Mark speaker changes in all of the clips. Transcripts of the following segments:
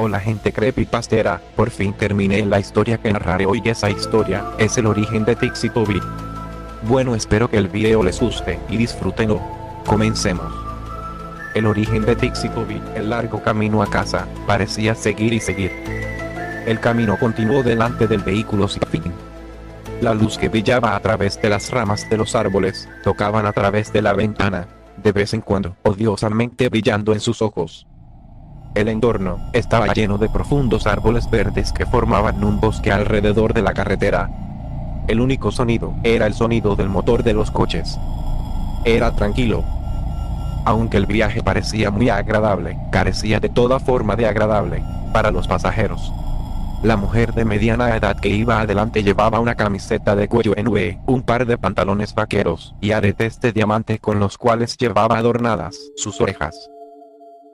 Speaker 1: Hola gente creepypastera, por fin terminé la historia que narraré hoy. Esa historia es el origen de Tixie Toby. Bueno, espero que el video les guste y disfrútenlo. Comencemos. El origen de Tixie Toby. El largo camino a casa parecía seguir y seguir. El camino continuó delante del vehículo sin fin. La luz que brillaba a través de las ramas de los árboles tocaban a través de la ventana, de vez en cuando, odiosamente brillando en sus ojos. El entorno estaba lleno de profundos árboles verdes que formaban un bosque alrededor de la carretera. El único sonido era el sonido del motor de los coches. Era tranquilo. Aunque el viaje parecía muy agradable, carecía de toda forma de agradable para los pasajeros. La mujer de mediana edad que iba adelante llevaba una camiseta de cuello en V, un par de pantalones vaqueros y aretes de diamante con los cuales llevaba adornadas sus orejas.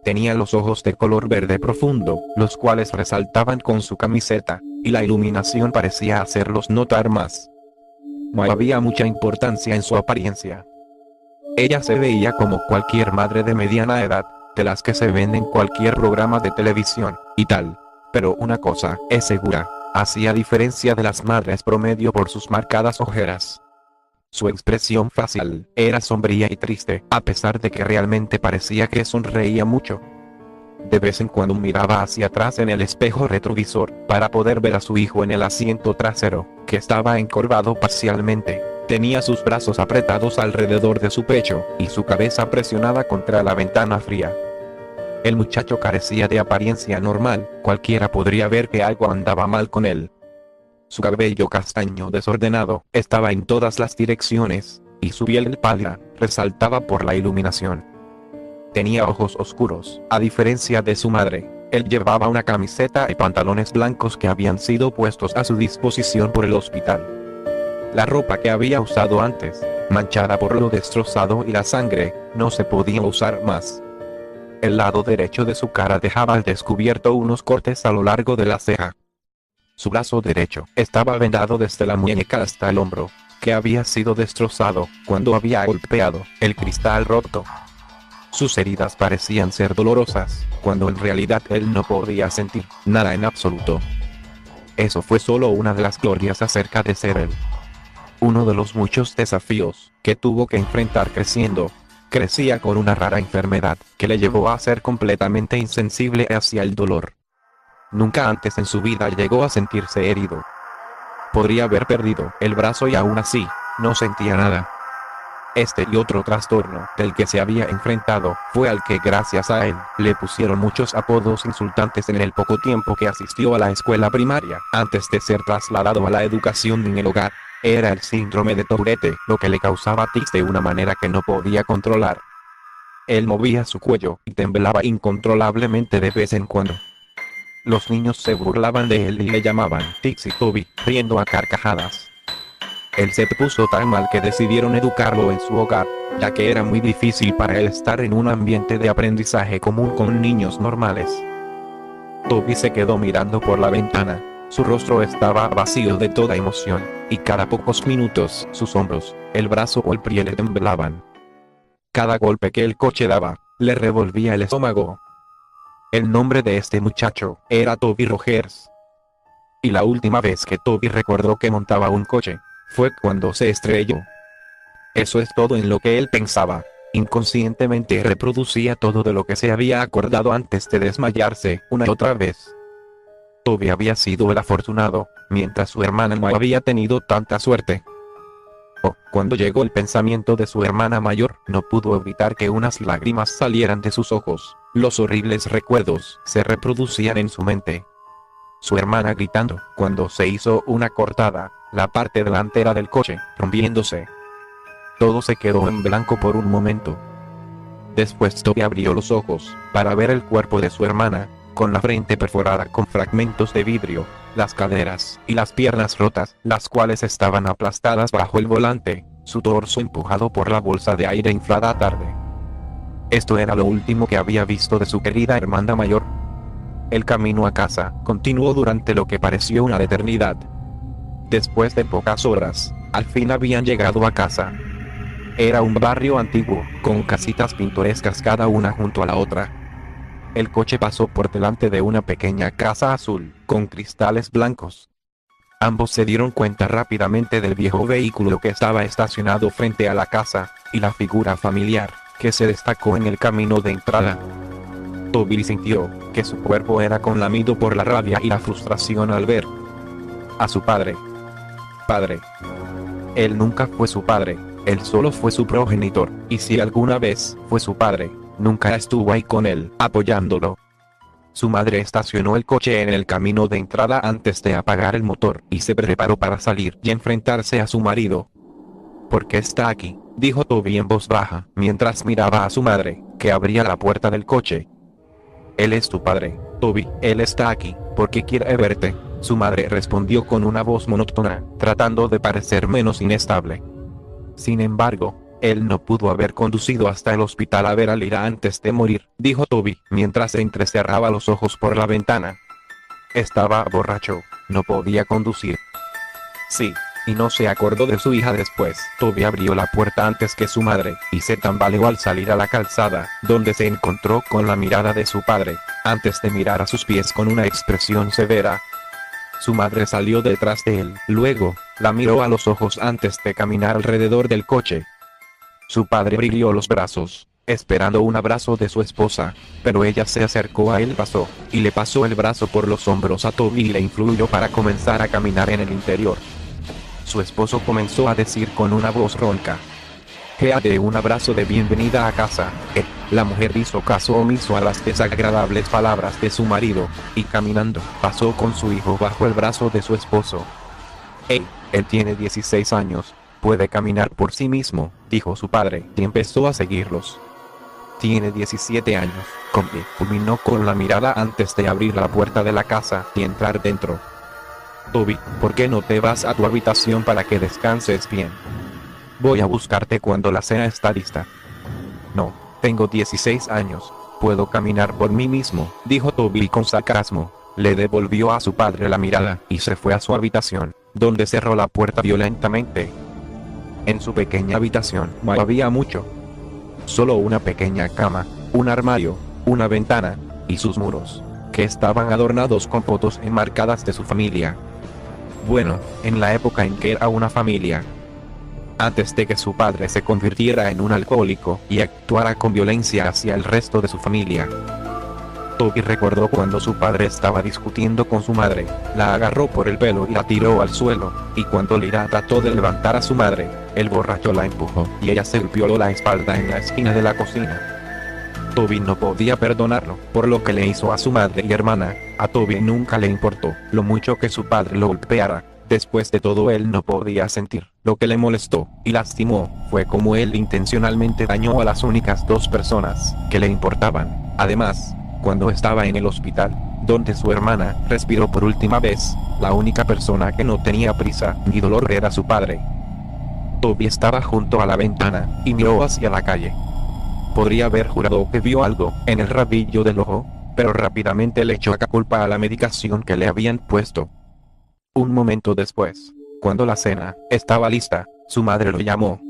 Speaker 1: Tenía los ojos de color verde profundo, los cuales resaltaban con su camiseta, y la iluminación parecía hacerlos notar más. No había mucha importancia en su apariencia. Ella se veía como cualquier madre de mediana edad, de las que se ven en cualquier programa de televisión, y tal. Pero una cosa es segura, hacía diferencia de las madres promedio por sus marcadas ojeras. Su expresión facial era sombría y triste, a pesar de que realmente parecía que sonreía mucho. De vez en cuando miraba hacia atrás en el espejo retrovisor, para poder ver a su hijo en el asiento trasero, que estaba encorvado parcialmente. Tenía sus brazos apretados alrededor de su pecho, y su cabeza presionada contra la ventana fría. El muchacho carecía de apariencia normal, cualquiera podría ver que algo andaba mal con él. Su cabello castaño desordenado estaba en todas las direcciones, y su piel pálida resaltaba por la iluminación. Tenía ojos oscuros, a diferencia de su madre. Él llevaba una camiseta y pantalones blancos que habían sido puestos a su disposición por el hospital. La ropa que había usado antes, manchada por lo destrozado y la sangre, no se podía usar más. El lado derecho de su cara dejaba al descubierto unos cortes a lo largo de la ceja. Su brazo derecho estaba vendado desde la muñeca hasta el hombro, que había sido destrozado cuando había golpeado el cristal roto. Sus heridas parecían ser dolorosas, cuando en realidad él no podía sentir nada en absoluto. Eso fue solo una de las glorias acerca de ser él. Uno de los muchos desafíos que tuvo que enfrentar creciendo. Crecía con una rara enfermedad que le llevó a ser completamente insensible hacia el dolor. Nunca antes en su vida llegó a sentirse herido. Podría haber perdido el brazo y aún así, no sentía nada. Este y otro trastorno del que se había enfrentado fue al que gracias a él le pusieron muchos apodos insultantes en el poco tiempo que asistió a la escuela primaria antes de ser trasladado a la educación en el hogar. Era el síndrome de Tourette, lo que le causaba tics de una manera que no podía controlar. Él movía su cuello y temblaba incontrolablemente de vez en cuando. Los niños se burlaban de él y le llamaban Tixie Toby, riendo a carcajadas. Él se puso tan mal que decidieron educarlo en su hogar, ya que era muy difícil para él estar en un ambiente de aprendizaje común con niños normales. Toby se quedó mirando por la ventana. Su rostro estaba vacío de toda emoción, y cada pocos minutos sus hombros, el brazo o el pie le temblaban. Cada golpe que el coche daba, le revolvía el estómago. El nombre de este muchacho era Toby Rogers. Y la última vez que Toby recordó que montaba un coche, fue cuando se estrelló. Eso es todo en lo que él pensaba. Inconscientemente reproducía todo de lo que se había acordado antes de desmayarse una y otra vez. Toby había sido el afortunado, mientras su hermana no había tenido tanta suerte. Cuando llegó el pensamiento de su hermana mayor, no pudo evitar que unas lágrimas salieran de sus ojos. Los horribles recuerdos se reproducían en su mente. Su hermana gritando, cuando se hizo una cortada, la parte delantera del coche, rompiéndose. Todo se quedó en blanco por un momento. Después Toby abrió los ojos, para ver el cuerpo de su hermana, con la frente perforada con fragmentos de vidrio, las caderas y las piernas rotas, las cuales estaban aplastadas bajo el volante, su torso empujado por la bolsa de aire inflada tarde. Esto era lo último que había visto de su querida hermana mayor. El camino a casa continuó durante lo que pareció una eternidad. Después de pocas horas, al fin habían llegado a casa. Era un barrio antiguo, con casitas pintorescas cada una junto a la otra. el coche pasó por delante de una pequeña casa azul, con cristales blancos. Ambos se dieron cuenta rápidamente del viejo vehículo que estaba estacionado frente a la casa, y la figura familiar, que se destacó en el camino de entrada. Toby sintió que su cuerpo era conlamido por la rabia y la frustración al ver a su padre. Él nunca fue su padre, él solo fue su progenitor, y si alguna vez fue su padre, nunca estuvo ahí con él, apoyándolo. Su madre estacionó el coche en el camino de entrada antes de apagar el motor, y se preparó para salir y enfrentarse a su marido. ¿Por qué está aquí?, dijo Toby en voz baja, mientras miraba a su madre, que abría la puerta del coche. Él es tu padre, Toby, él está aquí, porque quiere verte, su madre respondió con una voz monótona, tratando de parecer menos inestable. Sin embargo, él no pudo haber conducido hasta el hospital a ver a Lyra antes de morir, dijo Toby, mientras se entrecerraba los ojos por la ventana. Estaba borracho, no podía conducir. Sí, y no se acordó de su hija después. Toby abrió la puerta antes que su madre, y se tambaleó al salir a la calzada, donde se encontró con la mirada de su padre, antes de mirar a sus pies con una expresión severa. Su madre salió detrás de él, luego, la miró a los ojos antes de caminar alrededor del coche. Su padre abrió los brazos, esperando un abrazo de su esposa, pero ella se acercó a él y le pasó el brazo por los hombros a Toby y le influyó para comenzar a caminar en el interior. Su esposo comenzó a decir con una voz ronca: «Dé un abrazo de bienvenida a casa». La mujer hizo caso omiso a las desagradables palabras de su marido, y caminando, pasó con su hijo bajo el brazo de su esposo. Él tiene 16 años, puede caminar por sí mismo, dijo su padre, y empezó a seguirlos. Tiene 17 años, culminó con la mirada antes de abrir la puerta de la casa y entrar dentro. Toby, ¿por qué no te vas a tu habitación para que descanses bien? Voy a buscarte cuando la cena está lista. No, tengo 16 años, puedo caminar por mí mismo, dijo Toby con sarcasmo. Le devolvió a su padre la mirada y se fue a su habitación, donde cerró la puerta violentamente. En su pequeña habitación no había mucho. Solo una pequeña cama, un armario, una ventana, y sus muros, que estaban adornados con fotos enmarcadas de su familia. Bueno, en la época en que era una familia. Antes de que su padre se convirtiera en un alcohólico y actuara con violencia hacia el resto de su familia. Toby recordó cuando su padre estaba discutiendo con su madre, la agarró por el pelo y la tiró al suelo, y cuando Lyra trató de levantar a su madre, el borracho la empujó, y ella se golpeó la espalda en la esquina de la cocina. Toby no podía perdonarlo, por lo que le hizo a su madre y hermana. A Toby nunca le importó lo mucho que su padre lo golpeara. Después de todo, él no podía sentir. Lo que le molestó y lastimó fue cómo él intencionalmente dañó a las únicas dos personas que le importaban. Además, cuando estaba en el hospital, donde su hermana respiró por última vez, la única persona que no tenía prisa ni dolor era su padre. Toby estaba junto a la ventana y miró hacia la calle. Podría haber jurado que vio algo en el rabillo del ojo, pero rápidamente le echó la culpa a la medicación que le habían puesto. Un momento después, cuando la cena estaba lista, su madre lo llamó.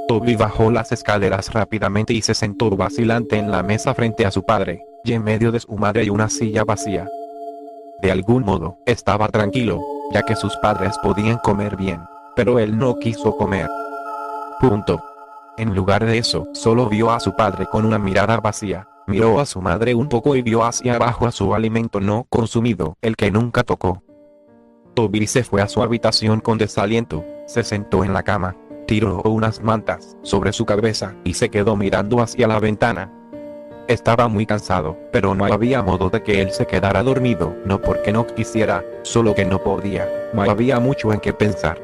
Speaker 1: Toby bajó las escaleras rápidamente y se sentó vacilante en la mesa frente a su padre, y en medio de su madre y una silla vacía. De algún modo, estaba tranquilo, ya que sus padres podían comer bien, pero él no quiso comer. Punto. En lugar de eso, solo vio a su padre con una mirada vacía, miró a su madre un poco y vio hacia abajo a su alimento no consumido, el que nunca tocó. Toby se fue a su habitación con desaliento, se sentó en la cama, tiró unas mantas sobre su cabeza y se quedó mirando hacia la ventana. Estaba muy cansado, pero no había modo de que él se quedara dormido, no porque no quisiera, solo que no podía, no había mucho en qué pensar.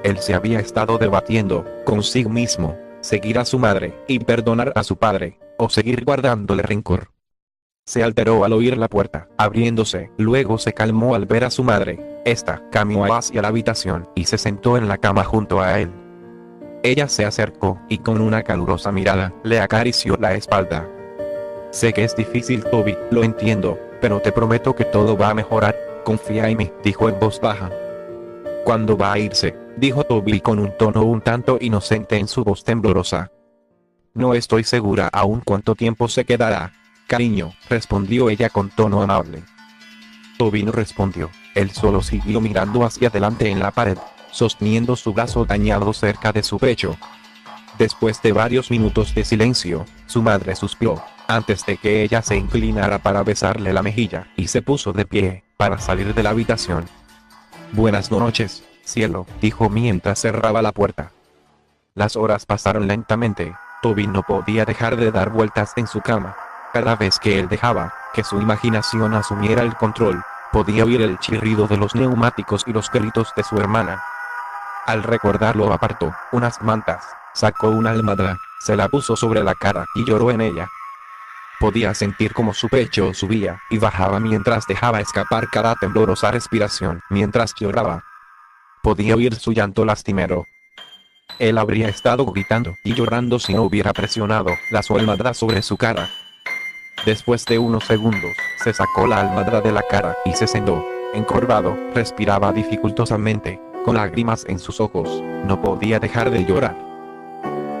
Speaker 1: Él se había estado debatiendo consigo mismo, seguir a su madre y perdonar a su padre, o seguir guardándole rencor. Se alteró al oír la puerta abriéndose, luego se calmó al ver a su madre. Esta caminó hacia la habitación y se sentó en la cama junto a él. Ella se acercó y con una calurosa mirada le acarició la espalda. Sé que es difícil, Toby, lo entiendo, pero te prometo que todo va a mejorar, confía en mí, dijo en voz baja. ¿Cuándo va a irse?, dijo Toby con un tono un tanto inocente en su voz temblorosa. No estoy segura aún cuánto tiempo se quedará. Cariño, respondió ella con tono amable. Toby no respondió, él solo siguió mirando hacia adelante en la pared, sosteniendo su brazo dañado cerca de su pecho. Después de varios minutos de silencio, su madre suspiró, antes de que ella se inclinara para besarle la mejilla, y se puso de pie, para salir de la habitación. Buenas noches, cielo, dijo mientras cerraba la puerta. Las horas pasaron lentamente. Toby no podía dejar de dar vueltas en su cama. Cada vez que él dejaba que su imaginación asumiera el control, podía oír el chirrido de los neumáticos y los gritos de su hermana. Al recordarlo apartó unas mantas, sacó una almohada, se la puso sobre la cara y lloró en ella. Podía sentir como su pecho subía y bajaba mientras dejaba escapar cada temblorosa respiración mientras lloraba. Podía oír su llanto lastimero. Él habría estado gritando y llorando si no hubiera presionado la almohada sobre su cara. Después de unos segundos, se sacó la almohada de la cara y se sentó, encorvado, respiraba dificultosamente, con lágrimas en sus ojos, no podía dejar de llorar.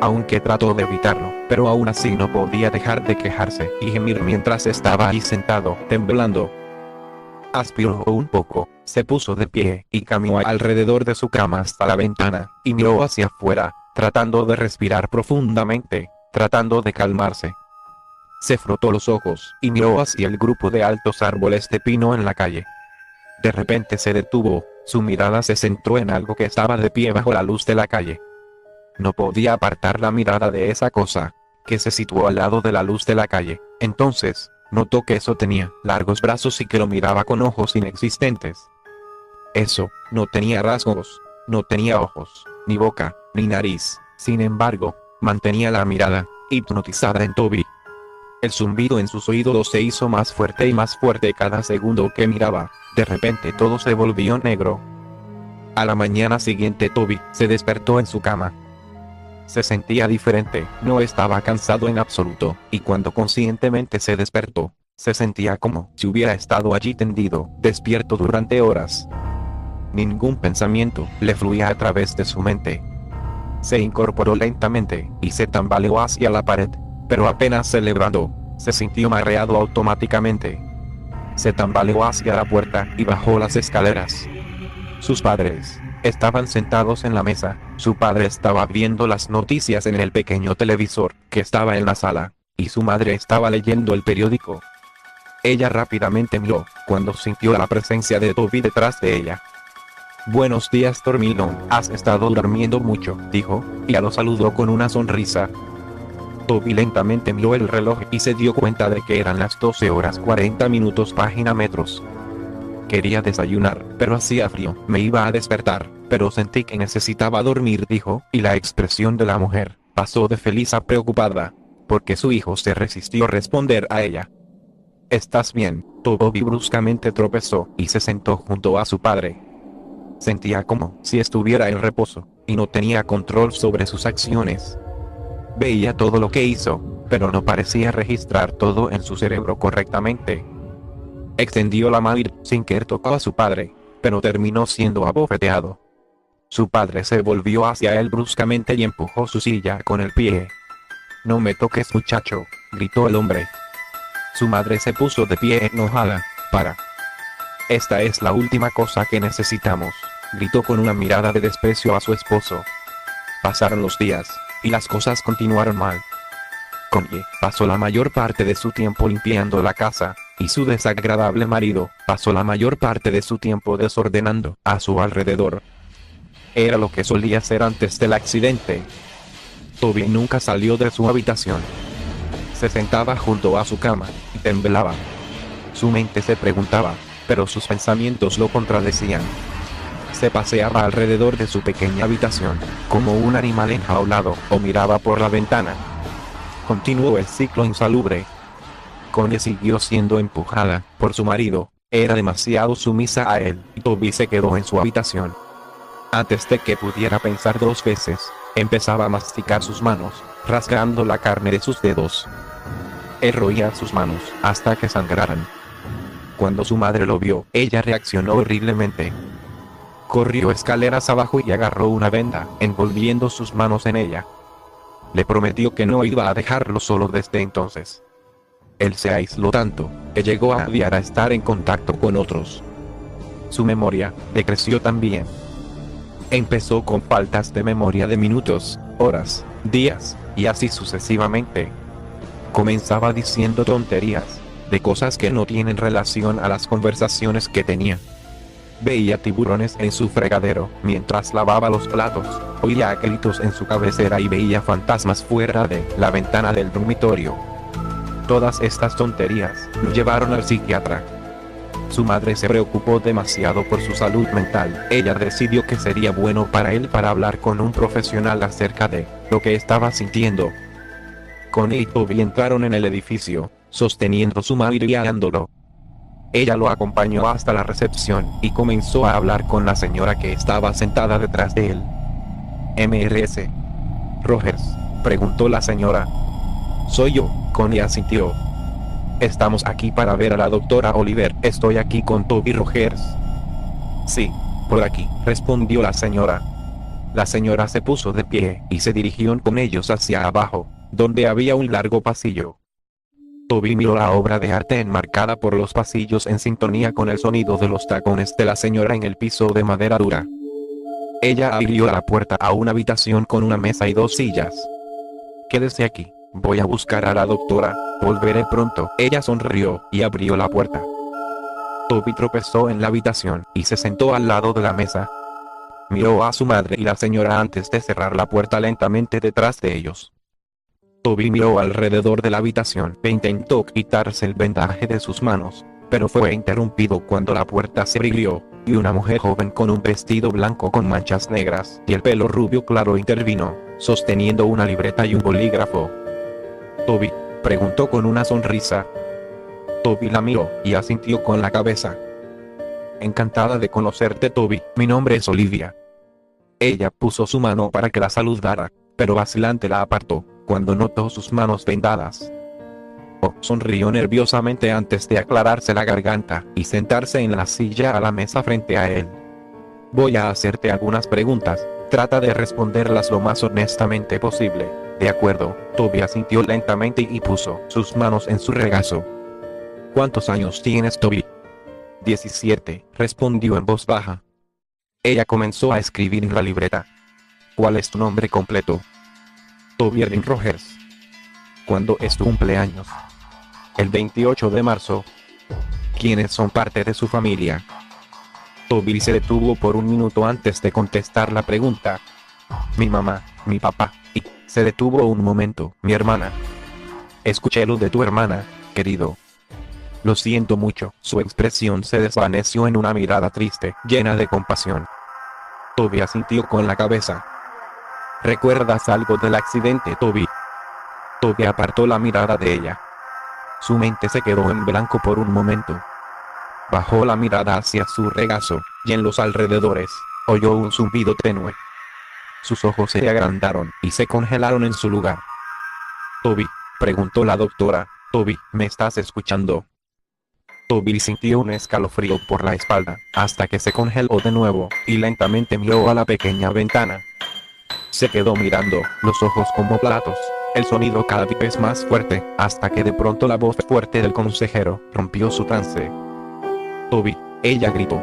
Speaker 1: Aunque trató de evitarlo, pero aún así no podía dejar de quejarse y gemir mientras estaba ahí sentado, temblando. Aspiró un poco, se puso de pie y caminó alrededor de su cama hasta la ventana, y miró hacia afuera, tratando de respirar profundamente, tratando de calmarse. Se frotó los ojos y miró hacia el grupo de altos árboles de pino en la calle. De repente se detuvo, su mirada se centró en algo que estaba de pie bajo la luz de la calle. No podía apartar la mirada de esa cosa, que se situó al lado de la luz de la calle. Entonces, notó que eso tenía largos brazos y que lo miraba con ojos inexistentes. Eso, no tenía rasgos, no tenía ojos, ni boca, ni nariz. Sin embargo, mantenía la mirada, hipnotizada en Toby. El zumbido en sus oídos se hizo más fuerte y más fuerte cada segundo que miraba. De repente todo se volvió negro. A la mañana siguiente Toby se despertó en su cama. Se sentía diferente, no estaba cansado en absoluto, y cuando conscientemente se despertó, se sentía como si hubiera estado allí tendido, despierto durante horas. Ningún pensamiento le fluía a través de su mente. Se incorporó lentamente, y se tambaleó hacia la pared, pero apenas se levantó, se sintió mareado automáticamente. Se tambaleó hacia la puerta y bajó las escaleras. Sus padres estaban sentados en la mesa. Su padre estaba viendo las noticias en el pequeño televisor que estaba en la sala, y su madre estaba leyendo el periódico. Ella rápidamente miró, cuando sintió la presencia de Toby detrás de ella. Buenos días dormido, has estado durmiendo mucho, dijo, y lo saludó con una sonrisa. Toby lentamente miró el reloj y se dio cuenta de que eran las 12 horas 40 minutos página metros. Quería desayunar, pero hacía frío, me iba a despertar, pero sentí que necesitaba dormir, dijo, y la expresión de la mujer pasó de feliz a preocupada, porque su hijo se resistió a responder a ella. ¿Estás bien? Toby bruscamente tropezó y se sentó junto a su padre. Sentía como si estuviera en reposo, y no tenía control sobre sus acciones. Veía todo lo que hizo, pero no parecía registrar todo en su cerebro correctamente. Extendió la mano y sin querer tocó a su padre, pero terminó siendo abofeteado. Su padre se volvió hacia él bruscamente y empujó su silla con el pie. No me toques, muchacho, gritó el hombre. Su madre se puso de pie enojada. Para. Esta es la última cosa que necesitamos, gritó con una mirada de desprecio a su esposo. Pasaron los días, y las cosas continuaron mal. Connie pasó la mayor parte de su tiempo limpiando la casa, y su desagradable marido pasó la mayor parte de su tiempo desordenando a su alrededor. Era lo que solía hacer antes del accidente. Toby nunca salió de su habitación. Se sentaba junto a su cama y temblaba. Su mente se preguntaba, pero sus pensamientos lo contradecían. Se paseaba alrededor de su pequeña habitación, como un animal enjaulado, o miraba por la ventana. Continuó el ciclo insalubre. Connie siguió siendo empujada por su marido, era demasiado sumisa a él, y Toby se quedó en su habitación. Antes de que pudiera pensar dos veces, empezaba a masticar sus manos, rasgando la carne de sus dedos. Él roía sus manos hasta que sangraran. Cuando su madre lo vio, ella reaccionó horriblemente. Corrió escaleras abajo y agarró una venda, envolviendo sus manos en ella. Le prometió que no iba a dejarlo solo desde entonces. Él se aisló tanto, que llegó a odiar a estar en contacto con otros. Su memoria decreció también. Empezó con faltas de memoria de minutos, horas, días, y así sucesivamente. Comenzaba diciendo tonterías, de cosas que no tienen relación a las conversaciones que tenía. Veía tiburones en su fregadero mientras lavaba los platos, oía gritos en su cabecera y veía fantasmas fuera de la ventana del dormitorio. Todas estas tonterías lo llevaron al psiquiatra. Su madre se preocupó demasiado por su salud mental. Ella decidió que sería bueno para él para hablar con un profesional acerca de lo que estaba sintiendo. Connie y Toby entraron en el edificio, sosteniendo su mano y guiándolo. Ella lo acompañó hasta la recepción y comenzó a hablar con la señora que estaba sentada detrás de él. ¿Mrs. Rogers?, preguntó la señora. Soy yo, Connie asintió. Estamos aquí para ver a la doctora Oliver. Estoy aquí con Toby Rogers. Sí, por aquí, respondió la señora. La señora se puso de pie y se dirigió con ellos hacia abajo, donde había un largo pasillo. Toby miró la obra de arte enmarcada por los pasillos en sintonía con el sonido de los tacones de la señora en el piso de madera dura. Ella abrió la puerta a una habitación con una mesa y 2 sillas. Quédese aquí, voy a buscar a la doctora, volveré pronto. Ella sonrió y abrió la puerta. Toby tropezó en la habitación y se sentó al lado de la mesa. Miró a su madre y la señora antes de cerrar la puerta lentamente detrás de ellos. Toby miró alrededor de la habitación e intentó quitarse el vendaje de sus manos, pero fue interrumpido cuando la puerta se abrió, y una mujer joven con un vestido blanco con manchas negras y el pelo rubio claro intervino, sosteniendo una libreta y un bolígrafo. ¿Toby?, preguntó con una sonrisa. Toby la miró y asintió con la cabeza. Encantada de conocerte, Toby, mi nombre es Olivia. Ella puso su mano para que la saludara, pero vacilante la apartó cuando notó sus manos vendadas. Oh, sonrió nerviosamente antes de aclararse la garganta y sentarse en la silla a la mesa frente a él. Voy a hacerte algunas preguntas, trata de responderlas lo más honestamente posible. De acuerdo, Toby asintió lentamente y puso sus manos en su regazo. ¿Cuántos años tienes, Toby? 17, respondió en voz baja. Ella comenzó a escribir en la libreta. ¿Cuál es tu nombre completo? Toby Erin Rogers. ¿Cuándo es tu cumpleaños? El 28 de marzo. ¿Quiénes son parte de su familia? Toby se detuvo por un minuto antes de contestar la pregunta. Mi mamá, mi papá, y se detuvo un momento. Mi hermana. Escuché lo de tu hermana, querido. Lo siento mucho. Su expresión se desvaneció en una mirada triste, llena de compasión. Toby asintió con la cabeza. ¿Recuerdas algo del accidente, Toby? Toby apartó la mirada de ella. Su mente se quedó en blanco por un momento. Bajó la mirada hacia su regazo, y en los alrededores, oyó un zumbido tenue. Sus ojos se agrandaron y se congelaron en su lugar. Toby, preguntó la doctora, Toby, ¿me estás escuchando? Toby sintió un escalofrío por la espalda, hasta que se congeló de nuevo, y lentamente miró a la pequeña ventana. Se quedó mirando, los ojos como platos, el sonido cada vez más fuerte, hasta que de pronto la voz fuerte del consejero rompió su trance. Toby, ella gritó.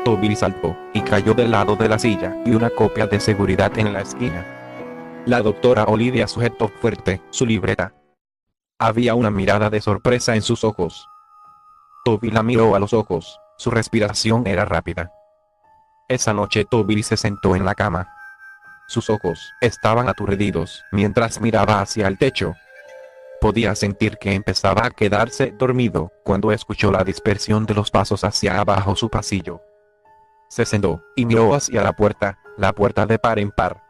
Speaker 1: Toby saltó, y cayó del lado de la silla, y una copia de seguridad en la esquina. La doctora Olivia sujetó fuerte su libreta. Había una mirada de sorpresa en sus ojos. Toby la miró a los ojos, su respiración era rápida. Esa noche Toby se sentó en la cama. Sus ojos estaban aturdidos mientras miraba hacia el techo. Podía sentir que empezaba a quedarse dormido cuando escuchó la dispersión de los pasos hacia abajo su pasillo. Se sentó y miró hacia la puerta de par en par.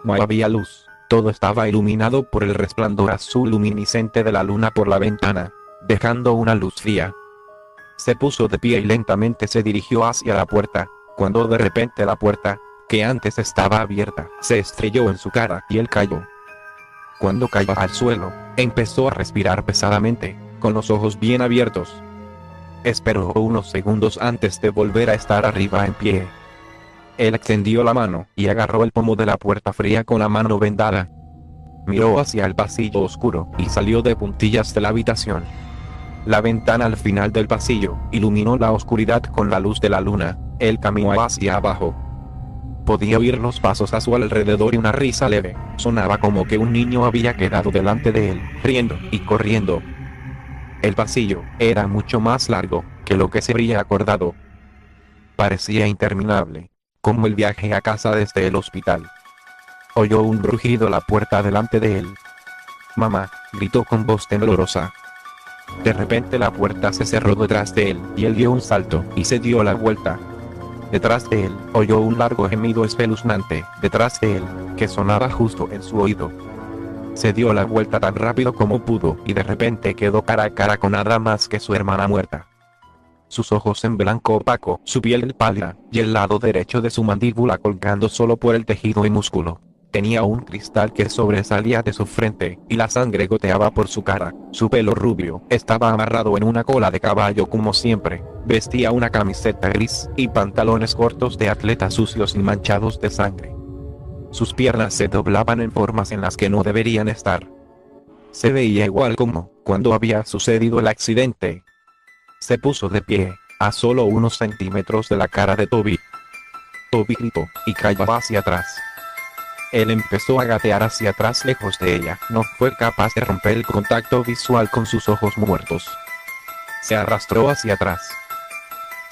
Speaker 1: No había luz, todo estaba iluminado por el resplandor azul luminiscente de la luna por la ventana, dejando una luz fría. Se puso de pie y lentamente se dirigió hacia la puerta, cuando de repente la puerta, que antes estaba abierta, se estrelló en su cara y él cayó. Cuando cayó al suelo, empezó a respirar pesadamente, con los ojos bien abiertos. Esperó unos segundos antes de volver a estar arriba en pie. Él extendió la mano y agarró el pomo de la puerta fría con la mano vendada. Miró hacia el pasillo oscuro y salió de puntillas de la habitación. La ventana al final del pasillo iluminó la oscuridad con la luz de la luna. Él caminó hacia abajo. Podía oír los pasos a su alrededor y una risa leve. Sonaba como que un niño había quedado delante de él, riendo y corriendo. El pasillo era mucho más largo que lo que se habría acordado. Parecía interminable, como el viaje a casa desde el hospital. Oyó un rugido a la puerta delante de él. «Mamá», gritó con voz temblorosa. De repente la puerta se cerró detrás de él y él dio un salto y se dio la vuelta. Detrás de él oyó un largo gemido espeluznante detrás de él, que sonaba justo en su oído. Se dio la vuelta tan rápido como pudo y de repente quedó cara a cara con nada más que su hermana muerta. Sus ojos en blanco opaco, su piel pálida, y el lado derecho de su mandíbula colgando solo por el tejido y músculo. Tenía un cristal que sobresalía de su frente, y la sangre goteaba por su cara. Su pelo rubio estaba amarrado en una cola de caballo como siempre. Vestía una camiseta gris y pantalones cortos de atleta sucios y manchados de sangre. Sus piernas se doblaban en formas en las que no deberían estar. Se veía igual como cuando había sucedido el accidente. Se puso de pie, a solo unos centímetros de la cara de Toby. Toby gritó y cayó hacia atrás. Él empezó a gatear hacia atrás lejos de ella. No fue capaz de romper el contacto visual con sus ojos muertos. Se arrastró hacia atrás.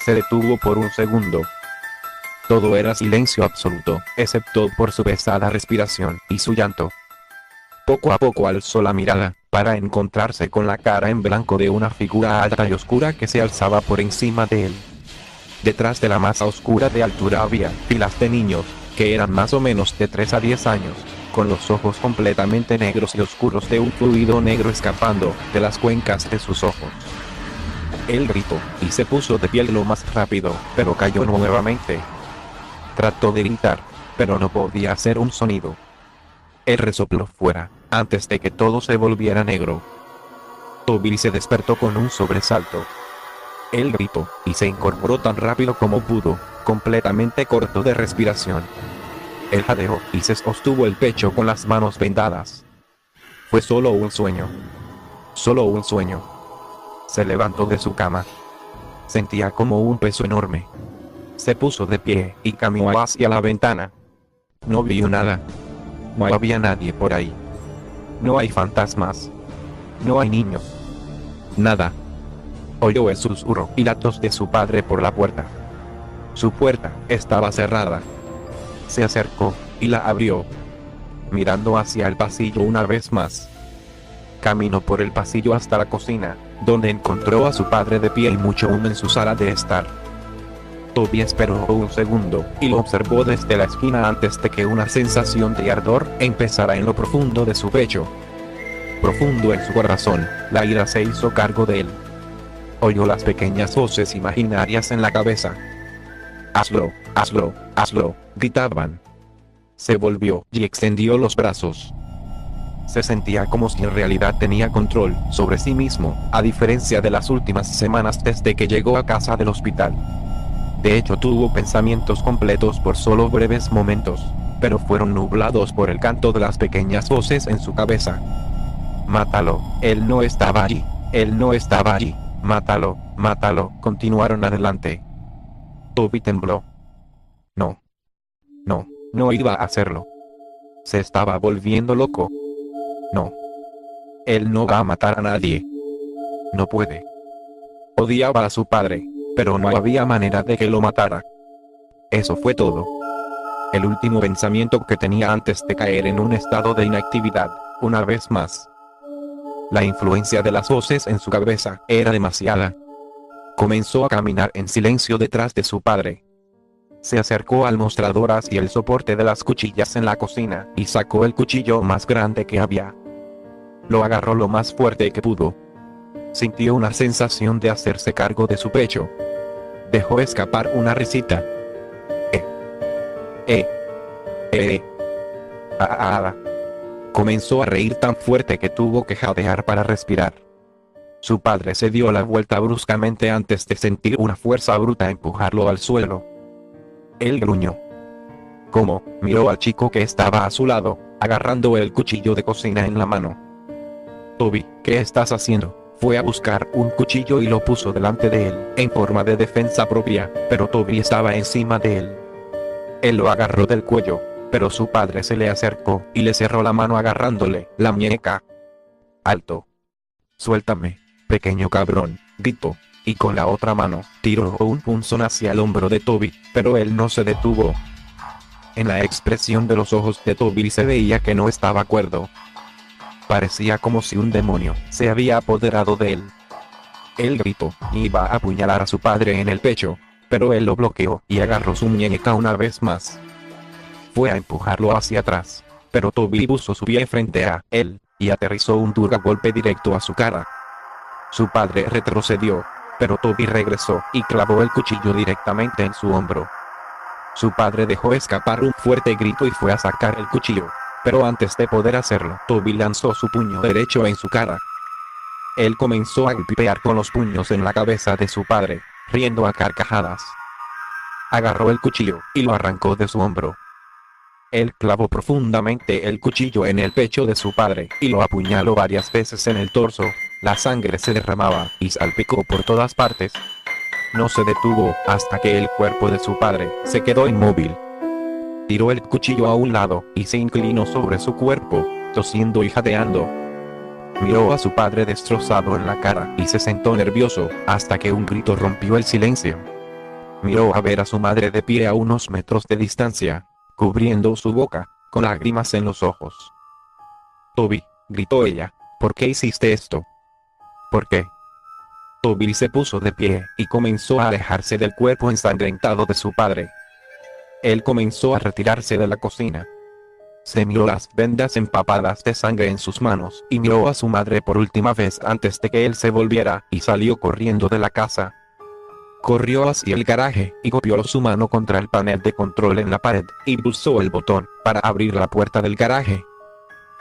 Speaker 1: Se detuvo por un segundo. Todo era silencio absoluto, excepto por su pesada respiración y su llanto. Poco a poco alzó la mirada, para encontrarse con la cara en blanco de una figura alta y oscura que se alzaba por encima de él. Detrás de la masa oscura de altura había filas de niños, que eran más o menos de 3 a 10 años, con los ojos completamente negros y oscuros de un fluido negro escapando de las cuencas de sus ojos. Él gritó, y se puso de pie lo más rápido, pero cayó nuevamente. Trató de gritar, pero no podía hacer un sonido. Él resopló fuera, antes de que todo se volviera negro. Toby se despertó con un sobresalto. Él gritó, y se incorporó tan rápido como pudo, completamente corto de respiración. Él jadeó, y se sostuvo el pecho con las manos vendadas. Fue solo un sueño. Solo un sueño. Se levantó de su cama. Sentía como un peso enorme. Se puso de pie, y caminó hacia la ventana. No vio nada. No había nadie por ahí. No hay fantasmas. No hay niños. Nada. Oyó el susurro y llantos de su padre por la puerta. Su puerta estaba cerrada. Se acercó y la abrió, mirando hacia el pasillo una vez más. Caminó por el pasillo hasta la cocina, donde encontró a su padre de pie y mucho humo en su sala de estar. Toby esperó un segundo y lo observó desde la esquina antes de que una sensación de ardor empezara en lo profundo de su pecho. Profundo en su corazón, la ira se hizo cargo de él. Oyó las pequeñas voces imaginarias en la cabeza. «Hazlo, hazlo, hazlo», gritaban. Se volvió y extendió los brazos. Se sentía como si en realidad tenía control sobre sí mismo, a diferencia de las últimas semanas desde que llegó a casa del hospital. De hecho tuvo pensamientos completos por solo breves momentos, pero fueron nublados por el canto de las pequeñas voces en su cabeza. «Mátalo, él no estaba allí, él no estaba allí, mátalo, mátalo», continuaron adelante. Toby tembló. No. No, no iba a hacerlo. Se estaba volviendo loco. No. Él no va a matar a nadie. No puede. Odiaba a su padre, pero no había manera de que lo matara. Eso fue todo. El último pensamiento que tenía antes de caer en un estado de inactividad, una vez más. La influencia de las voces en su cabeza era demasiada. Comenzó a caminar en silencio detrás de su padre. Se acercó al mostrador hacia el soporte de las cuchillas en la cocina y sacó el cuchillo más grande que había. Lo agarró lo más fuerte que pudo. Sintió una sensación de hacerse cargo de su pecho. Dejó escapar una risita. Comenzó a reír tan fuerte que tuvo que jadear para respirar. Su padre se dio la vuelta bruscamente antes de sentir una fuerza bruta empujarlo al suelo. Él gruñó. ¿Cómo? Miró al chico que estaba a su lado. agarrando el cuchillo de cocina en la mano. Toby, ¿qué estás haciendo? Fue a buscar un cuchillo y lo puso delante de él, en forma de defensa propia, pero Toby estaba encima de él. Él lo agarró del cuello, pero su padre se le acercó y le cerró la mano agarrándole la muñeca. ¡Alto! ¡Suéltame, pequeño cabrón!, gritó, y con la otra mano, tiró un punzón hacia el hombro de Toby, pero él no se detuvo. En la expresión de los ojos de Toby se veía que no estaba cuerdo. Parecía como si un demonio se había apoderado de él. Él gritó, y iba a apuñalar a su padre en el pecho, pero él lo bloqueó y agarró su muñeca una vez más. Fue a empujarlo hacia atrás, pero Toby puso su pie frente a él, y aterrizó un duro golpe directo a su cara. Su padre retrocedió, pero Toby regresó y clavó el cuchillo directamente en su hombro. Su padre dejó escapar un fuerte grito y fue a sacar el cuchillo, pero antes de poder hacerlo, Toby lanzó su puño derecho en su cara. Él comenzó a golpear con los puños en la cabeza de su padre, riendo a carcajadas. Agarró el cuchillo y lo arrancó de su hombro. Él clavó profundamente el cuchillo en el pecho de su padre y lo apuñaló varias veces en el torso. La sangre se derramaba y salpicó por todas partes. No se detuvo hasta que el cuerpo de su padre se quedó inmóvil. Tiró el cuchillo a un lado y se inclinó sobre su cuerpo, tosiendo y jadeando. Miró a su padre destrozado en la cara y se sentó nervioso hasta que un grito rompió el silencio. Miró a ver a su madre de pie a unos metros de distancia, cubriendo su boca, con lágrimas en los ojos. «Toby», gritó ella, «¿por qué hiciste esto?». «¿Por qué?». Toby se puso de pie y comenzó a alejarse del cuerpo ensangrentado de su padre. Él comenzó a retirarse de la cocina. Se miró las vendas empapadas de sangre en sus manos y miró a su madre por última vez antes de que él se volviera y salió corriendo de la casa. Corrió hacia el garaje y golpeó su mano contra el panel de control en la pared y pulsó el botón para abrir la puerta del garaje.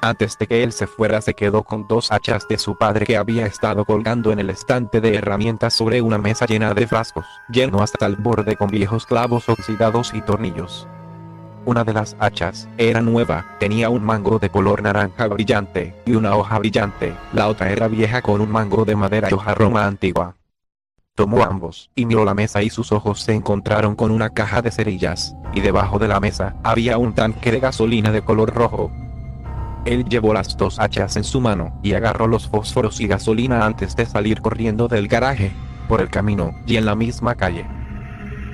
Speaker 1: Antes de que él se fuera se quedó con dos hachas de su padre que había estado colgando en el estante de herramientas sobre una mesa llena de frascos, lleno hasta el borde con viejos clavos oxidados y tornillos. Una de las hachas era nueva, tenía un mango de color naranja brillante y una hoja brillante, la otra era vieja con un mango de madera y hoja roma antigua. Tomó ambos y miró la mesa y sus ojos se encontraron con una caja de cerillas, y debajo de la mesa había un tanque de gasolina de color rojo. Él llevó las dos hachas en su mano y agarró los fósforos y gasolina antes de salir corriendo del garaje, por el camino y en la misma calle.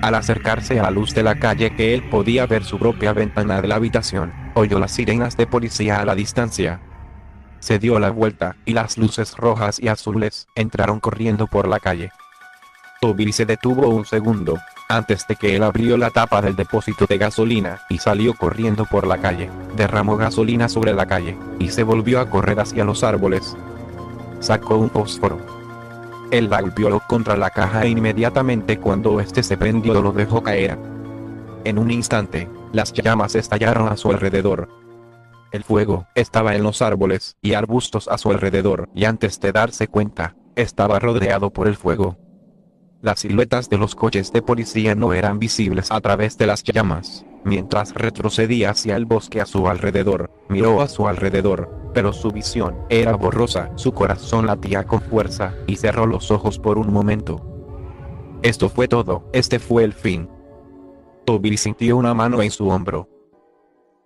Speaker 1: Al acercarse a la luz de la calle que él podía ver su propia ventana de la habitación, oyó las sirenas de policía a la distancia. Se dio la vuelta y las luces rojas y azules entraron corriendo por la calle. Toby se detuvo un segundo, antes de que él abrió la tapa del depósito de gasolina y salió corriendo por la calle, derramó gasolina sobre la calle, y se volvió a correr hacia los árboles. Sacó un fósforo. Él la golpeó contra la caja e inmediatamente cuando este se prendió lo dejó caer. En un instante, las llamas estallaron a su alrededor. El fuego estaba en los árboles y arbustos a su alrededor, y antes de darse cuenta, estaba rodeado por el fuego. Las siluetas de los coches de policía no eran visibles a través de las llamas. Mientras retrocedía hacia el bosque a su alrededor, miró a su alrededor, pero su visión era borrosa, su corazón latía con fuerza, y cerró los ojos por un momento. Esto fue todo, este fue el fin. Toby sintió una mano en su hombro.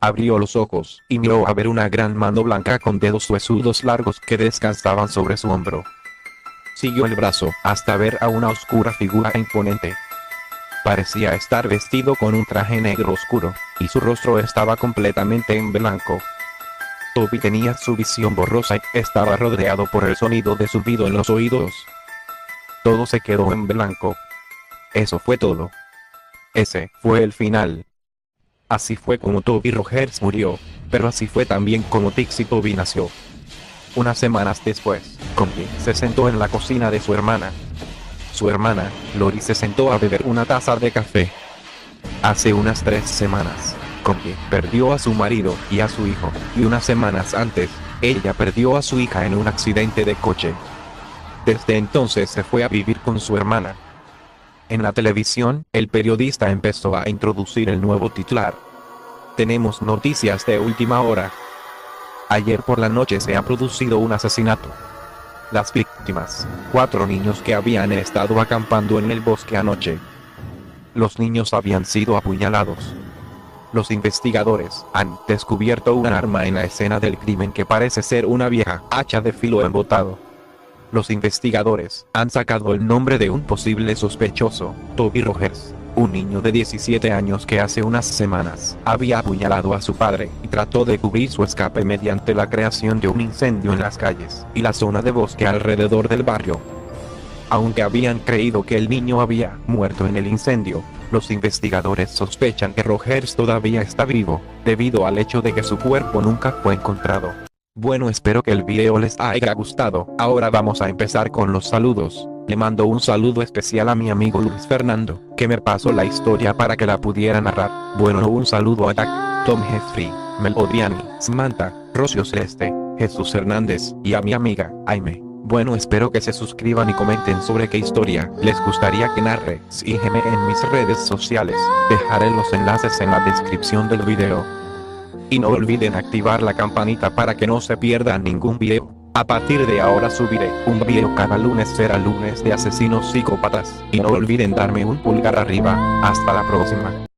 Speaker 1: Abrió los ojos, y miró a ver una gran mano blanca con dedos huesudos largos que descansaban sobre su hombro. Siguió el brazo hasta ver a una oscura figura imponente. Parecía estar vestido con un traje negro oscuro, y su rostro estaba completamente en blanco. Toby tenía su visión borrosa y estaba rodeado por el sonido de zumbido en los oídos. Todo se quedó en blanco. Eso fue todo. Ese fue el final. Así fue como Toby Rogers murió, pero así fue también como Dixie Toby nació. Unas semanas después, Connie se sentó en la cocina de su hermana. Su hermana, Lori, se sentó a beber una taza de café. Hace unas 3 semanas, Connie perdió a su marido y a su hijo, y unas semanas antes, ella perdió a su hija en un accidente de coche. Desde entonces se fue a vivir con su hermana. En la televisión, el periodista empezó a introducir el nuevo titular. Tenemos noticias de última hora. Ayer por la noche se ha producido un asesinato. Las víctimas, 4 niños que habían estado acampando en el bosque anoche. Los niños habían sido apuñalados. Los investigadores han descubierto un arma en la escena del crimen que parece ser una vieja hacha de filo embotado. Los investigadores han sacado el nombre de un posible sospechoso, Toby Rogers, un niño de 17 años que hace unas semanas había apuñalado a su padre y trató de cubrir su escape mediante la creación de un incendio en las calles y la zona de bosque alrededor del barrio. Aunque habían creído que el niño había muerto en el incendio, los investigadores sospechan que Rogers todavía está vivo, debido al hecho de que su cuerpo nunca fue encontrado. Bueno, espero que el video les haya gustado. Ahora vamos a empezar con los saludos. Le mando un saludo especial a mi amigo Luis Fernando, que me pasó la historia para que la pudiera narrar. Bueno, un saludo a Jack, Tom Jeffrey, Mel Odriani, Samantha, Rocio Celeste, Jesús Hernández, y a mi amiga, Aime. Bueno, espero que se suscriban y comenten sobre qué historia les gustaría que narre. Sígueme en mis redes sociales, dejaré los enlaces en la descripción del video. Y no olviden activar la campanita para que no se pierdan ningún video. A partir de ahora subiré un video cada lunes, será lunes de asesinos psicópatas. Y no olviden darme un pulgar arriba. Hasta la próxima.